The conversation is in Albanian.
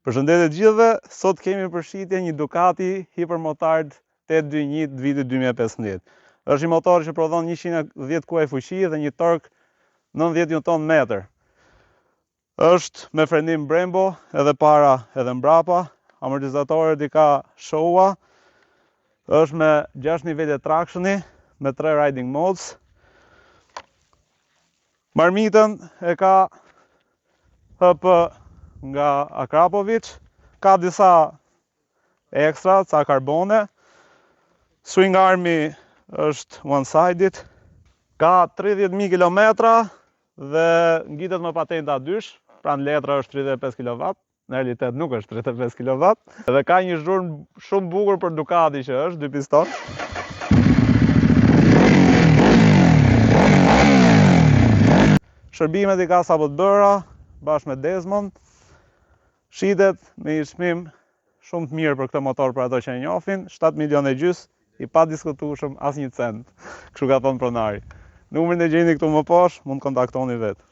Përshëndetje të gjithëve, sot kemi për shitje një Ducati Hypermotard 821 vitit 2015. Është një motor që prodhon 110 kuaj fuqi dhe një tork 90 Nm. Është me frenim Brembo, edhe para edhe mbrapa, amortizatorët i ka Showa, është me 6 nivele tractioni, me 3 riding modes. Marmitën e ka HP nga Akrapovic, ka disa ekstra, ca karbone, swing armi është one-sided, ka 30.000 km dhe ngitet me patenta 2, pra në letra është 35 kW, në realitet nuk është 35 kW, dhe ka një zhurmë shumë bukur për Ducati që është, 2 piston. Shërbimet i ka sapo të bëra, bashkë me Desmond. Shitet me një çmim shumë të mirë për këtë motor për ato që e njohin, 7 milionë e gjys, i pa diskutueshëm asnjë cent. Kështu ka thënë pronari. Numrin e gjeni këtu më poshtë, mund të kontaktoni vetë.